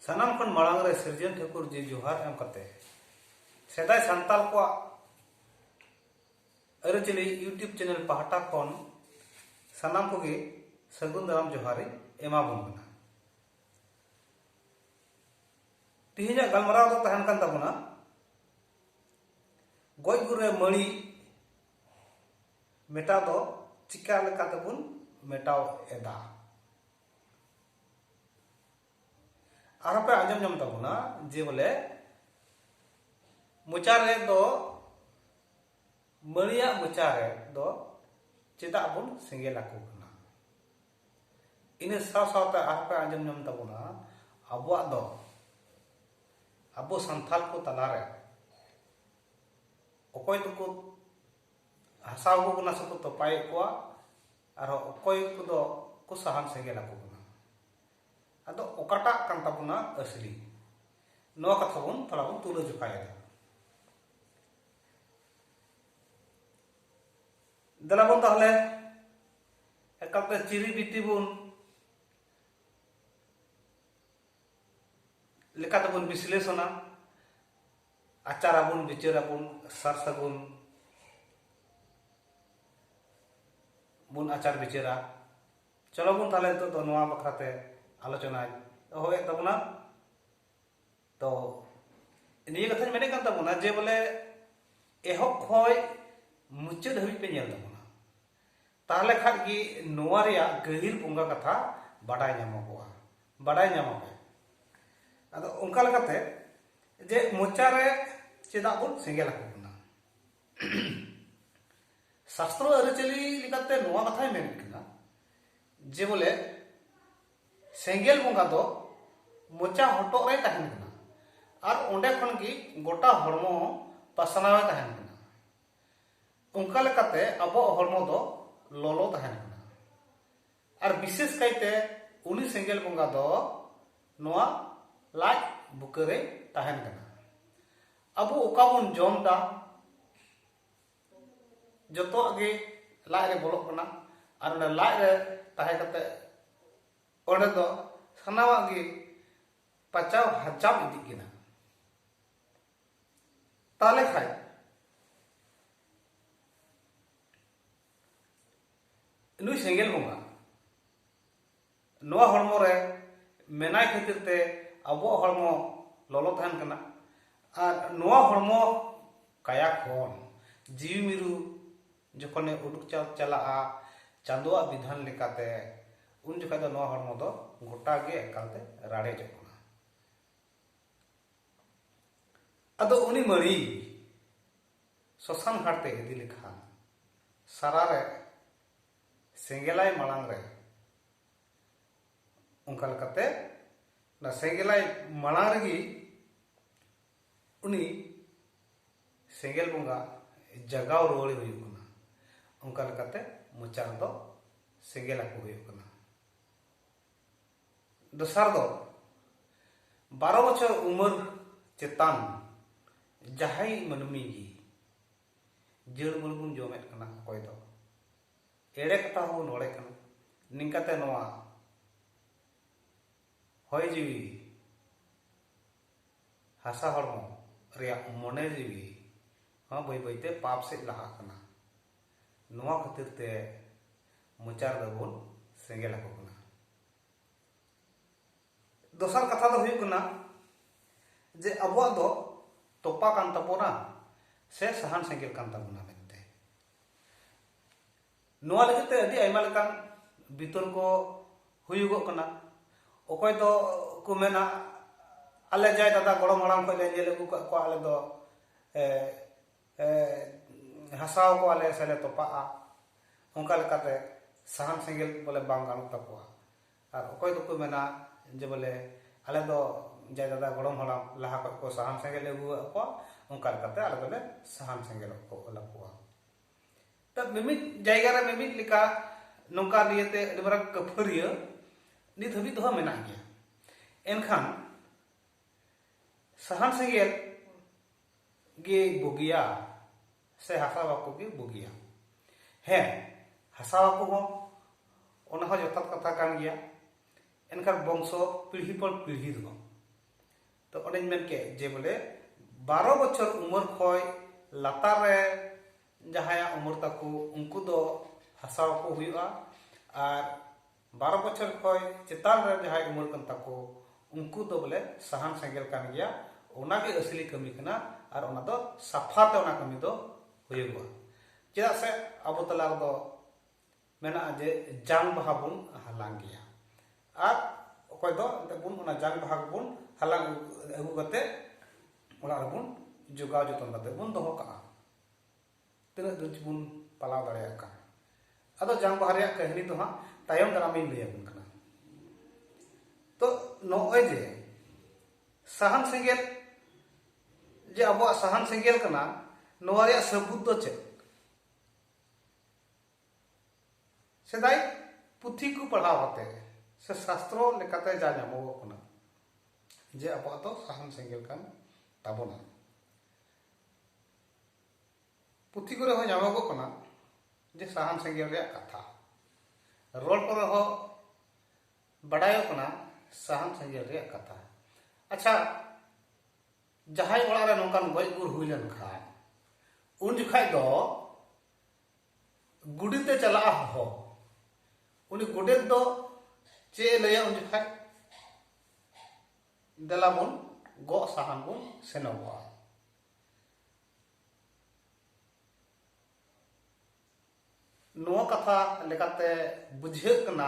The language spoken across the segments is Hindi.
सानाम खन मांग रे सिरजन ठाकुर जी जोहार एम कते सेदाय सांताल को अरचली यूट्यूब चैनल पहाटा खन सानाम को सगुन दाराम जोहारी एमा बन बना तिहिना गलमराव दो तहन कान ताबना गoj गुरे मणि मेटा दो चिका लेका तबुन मेटाव एदा आरो पे आजम जम ताबना जे बोले मुचारे दो मणिया मुचारे दो चेदा बुन सेंगेल आको कना इने साव सावते आरो पे आजम जम ताबना अबुआ दो अबो संथाल को तलारे ओकोय दुको हसाव को कना सको तो पाए को आरो ओकोय को दो को सहान सेंगेल आको कना अदो ओकाटा कान ताबना असली नो कथा बुन थोड़ा बुन तुलो जुकाया दला बुन ताहले एकलते चिरी बिटी बुन लेका तबुन विश्लेषणा आचार बुन विचार बुन सार सगुन बुन आचार विचारा चलो बुन ताहले तो नोआ बखराते आलोचना होए तबना तो निये कथा मेने कान तबना जे बोले एहब खय मुचाद हबि पे नेल तबना ताहले खाद गी नोआ रिया गहिर बुंगा कथा बाडाय नामोगोआ बाडाय नामोगे अदो उनका लगाते जे मोचारे चेदा बुन सेंगेल आको कना शास्त्र अरचली लिकाते नोआ कथा मेन कना जे बोले सेंगेल बुंगा दो मोचा हटो रे तहन कना और ओंडे खन की गोटा हरमो पासनावे तहन कना उनका लगाते अबो हरमो दो लोलो तहन कना और विशेष काइते उनी सेंगेल बुंगा दो नोआ लाज बुकरे तहन कना अब ओका बुन जम दा जतो आगे लाज रे बोलो कना और ओंडे लाज रे तहे कते ओंडे दो सनावा गे पचाव हजाम इदी किना ताले खाय नुई सेंगेल बुंगा नोआ हरमो रे मेनाय खातिर ते अबो हरमो लोलो तहन कना और नोआ हरमो काया खन जीव मिरु जखने उडुक चला चांदोआ विधान लेकाते उन जखा दो नोआ हरमो दो गोटा गे एकालते राड़े जकना अदो उनी मणि शशान घाटते इदी लेखान सारा रे सेंगेलाय मालांग रे उनका लेकाते ना सेंगेलाय मालांग रेगी उनी सेंगेल बुंगा जगाव रोड़ी हुई कना उनका लेकाते मुचार दो सेंगेल आको हुई कना दोसार दो 12 बछर उमर चेतान जहाई मनमी गी जड़ मुलबुन जोमेत कना कोई दो एड़े कथा हो नोड़े कना निंकाते नोआ होय जीवी हासा हरमो रिया मने जीवी हाँ बई बईते पाप से लहा कना नोआ खातिर ते मुचार दबुन सेंगेल आको कना दोसार कथा दो हुई कना जे अबुआ दो तोपा कान तबोना से सहान सेंगेल कान तबोना मेनते नोआ लगते अदी आयमा लेकान बितोर को हुयुगो कना ओकोय दो को मेना आले जाय दादा गड़म हड़ाम को ले जेल अगु को आले दो हसाव को आले सेले तोपा उनका लेकाते सहान सेंगेल बोले बांग गानु तकोआ और ओकोय दो को मेना जे बोले आले दो जाय दादा गड़म हड़ाम लहा को सहान सेंगेल अगु को उनका लेकाते आले दोले सहान सेंगेल को लकोआ तब मिमित जायगा रे मिमित लिका नोंका नियते अदिबरा कफरिया नित हबी दो मेना गया एनखान सहान सेंगेल गे बुगिया से हसावा को गे बुगिया है हसावा को हो ओना हो जथात कथा कान गया एनखान वंश पीढ़ी पर पीढ़ी दो तो ओनेñ मेन के जे बोले 12 बछर उमर खय लातार रे जहाया उमर ताको उनको दो हसाव को हुआ और 12 बछर खय चेतान रे जहाय उमर कन ताको उनको दो बोले साहान सेंगेल कान गया ओना के असली कमी कना और ओना दो साफा ते ओना कमी दो हुआ चेदा से अब तला दो मेना जे जांग बहा बुन हालांग गया और अकोय दो बुन ओना जांग बहा बुन हालांग अगु कते ओना रे बुन जोगाव जतन कते बुन दोहो का तना दिन बुन पालाव दाड़े का अदो जांग बहा रे कहानी तो हां तायम दारामिन लय बुन कना तो नोय जे साहान सेंगेल जे अब साहान सेंगेल कना नोवा रे सबूत दो चे सेदाई पुथी को पढ़ाव होते से शास्त्रों लेकाते जा नामो कना जे अब तो साहान सेंगेल कान ताबोना पुथी को हो नामो कना जे साहान सेंगेल रे कथा रोल पर हो बड़ायो कना साहान सेंगेल रे कथा अच्छा जहाय ओड़ा रे नोकान गoj गुर हुई लन खान उन जुखाय दो गुडीते चला हो उनी गुडेत दो चे लया उन जुखाय देला बुन गो साहान बुन सेनोबा नो कथा लेकाते बुझे कना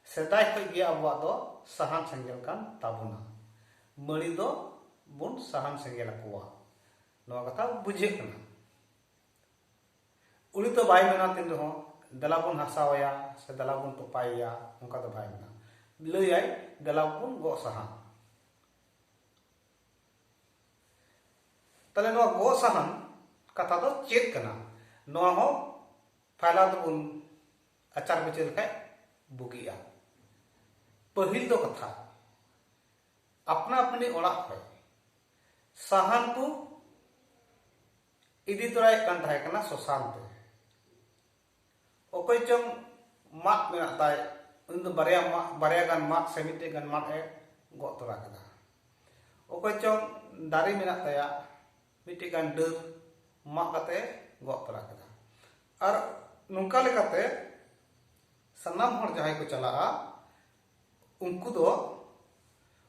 सेदाय खय गे अबवा दो साहान सेंगेल कान ताबुना मणि दो बुन साहान सेंगेल कोवा नो कथा बुझे कना उनी तो बाय मेना तिन रहो दला बुन हसावया से दला बुन तोपाया उनका तो बाय मेना लय दला बुन गो साहान तले नो गो साहान कथा दो चेत कना नो हो फायला तो बुन आचार विचार खाय बुगिया पहिल दो कथा अपना अपनी ओड़ा खय साहान को इदी तोराय कान थाय कना सोसान ते ओकय चंग माक मेना ताय उन दो बारया गान माक से मिटे गान माक ए गो तोरा कदा ओकय चंग दारी मेना ताया मिटे गान डर माक कते गो तोरा कदा और नुका लेकाते सनाम हर जहाय को चला उनको दो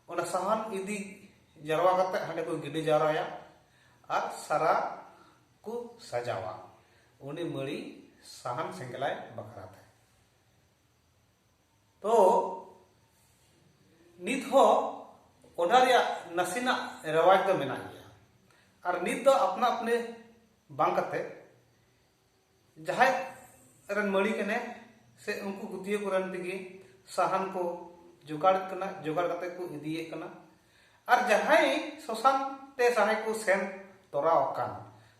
ओना साहान इदी जरवा कते हंडे को गिडी जाराया और सारा को सजावा उनी मड़ी साहान सेंगेलाय बखरा थे तो नित हो ओना रिया नसीना रवाज दो मेना गया और नित दो अपना अपने बांग कते जहाय रन मड़ी कने से उनको गुतिये को रन तिगी साहान को जुगाड़ कते को इदिये कना और जहाय सोसान ते सहाय को सेन तोराव कान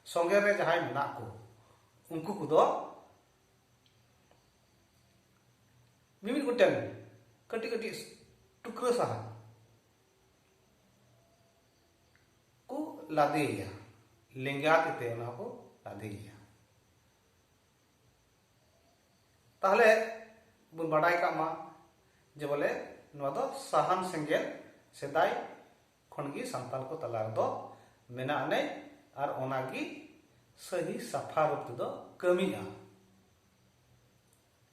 संगे रे जहाय मेना को उनको को दो मिमित गुटन कटी कटी टुकरो साहान को लादेया लेंगा ते ना को लादेया ताहले बुन बड़ाई का मा जे बोले नवा दो साहान सेंगेल सेदाय खनगी संताल को तलार दो मेना ने और ओनागी सही सफा रूप दो कमिया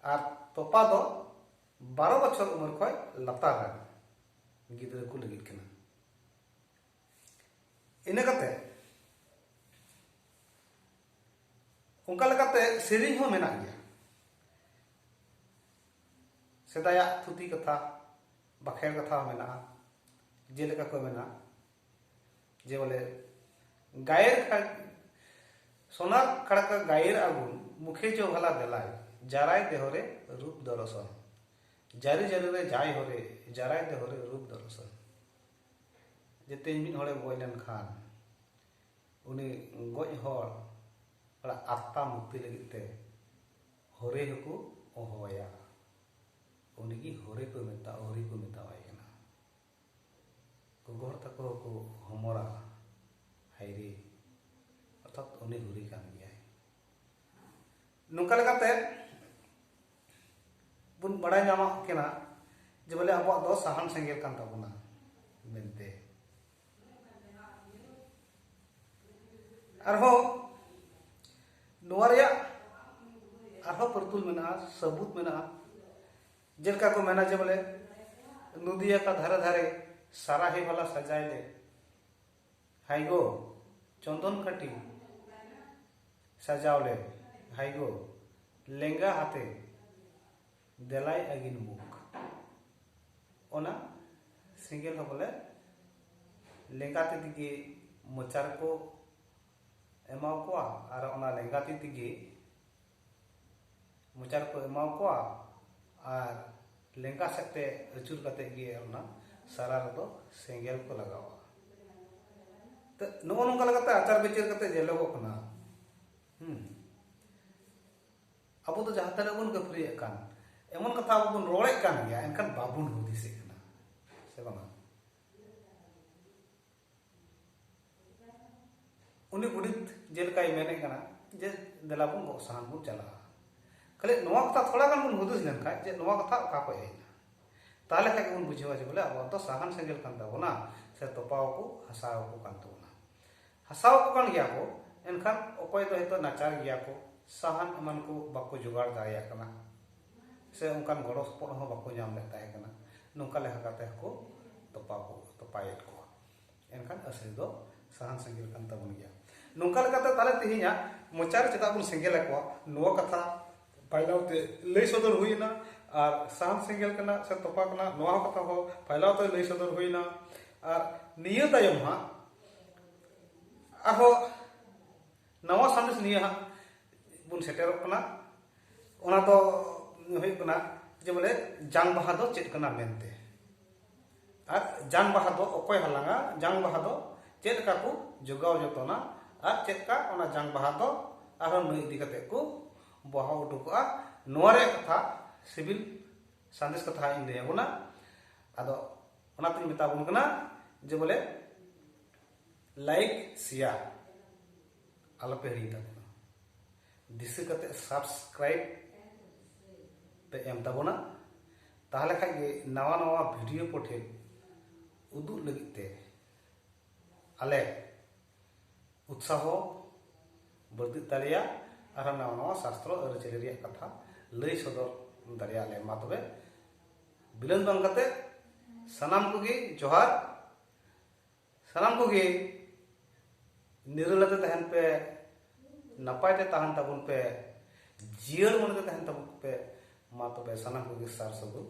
और तोपा दो 12 बछर उमर खय लतार गिद्रा को लगित कना इना कते उनका लगाते सेरिंग हो मेना गया सेदाया थुती कथा बाखेर कथा मेना जेलेका को मेना जे बोले गायर सोनार खड़क गायर आगुन मुखे जो भला देलाय जाराय देहरे रूप दरसन जारी जारी रे जाय होरे जाराय देहरे रूप दरसन जेते मिन होरे गय लेन खान उनी गय होर बड़ा आत्मा मुक्ति लगिते होरे हको ओहोया उनी की होरे को मेतावाय कना गोर तको को हमरा हायरे अर्थात उनी हुरी कान गया नुका लगाते बुन बड़ा नामा केना जे बोले अब दो साहान सेंगेल कान ताबुना मेनते arho nuaria arho pertul mena sabut mena jelka ko mena je bole नदिया का धारे धारे सारा ही वाला सजाए ले हाइगो चंदन काटी सजाओ ले हाइगो लेंगा हाथे देलाई अगिन मुख ओना सिंगल हो बोले लेंगा तिगी मोचार को एमाव को और ओना लेंगा तिगी मोचार को एमाव को और लेंगा सकते अचूर कते गे ओना सारा रदो सेंगेल को लगावा तो नो नोंका लगाते आचार विचार कते जेलोगो कना अब तो जहाँ तक बन गफरी कान एमन कथा अब बन रोड़े कान गया एनखान बाबुन हुदिसे कना से बांगा उनी गुडित जेलकाय मेने कना जे देला बन गो साहान बन चला खाली नोआ कथा थोड़ा गान बन हुदिस लेन खाय जे नोआ कथा का को हेना ताले खाय बन बुझेवा जे बोले अब तो साहान सेंगेल कान ताबोना से तोपाव को हसाव को कान ताबोना हसाव को कान गया को एनखान ओकोय तो हेतो नाचार गया को साहान एमन को बाको जुगाड़ दाया कना से उनकान गड़ो सपोर्ट हो बाको नाम लेता है कना नोंका लेखा काते को तोपायत को एनखान असली दो साहान सेंगेल कान ताबोन गया नोंका लेकाते ताले तिहिया मोचार चेता बन सेंगेल को नो कथा पाइलावते लई सदर हुईना और साहान सेंगेल कना से तोपा कना नोआ कथा हो पाइलावते लई सदर हुईना और निया तायम हा आहो नवा संदेश निया बुन सेटेरो कना ओना तो होय कना जे बोले जांग बाहा दो चेत कना मेनते और जांग बाहा दो ओकोय हलांगा जांग बाहा दो चेत का को जोगाव जतोना और चेत का ओना जांग बाहा दो आरो नई इदी कते को बाहा उडुका नोरे कथा सिविल संदेश कथा इन दे गुना आदो ओना तिन मेता बुन कना जे बोले लाइक शेयर आलोपे हरी ताबोना दिस कते सब्सक्राइब पे एम ताबोना ताहले खाय गे नवा नवा वीडियो पोठे उदु लगिते आले उत्साह बर्दी तालिया और नवा नवा शास्त्र अरचली रिया कथा लई सदर दारिया ले मा तबे बिलन बांग कते सनाम कोगे जोहार सनाम कोगे निरलते तहन पे नपायते तहन ताबुन पे जियर मनते तहन ताबुन पे मा तबे सनाम कोगे सार सबु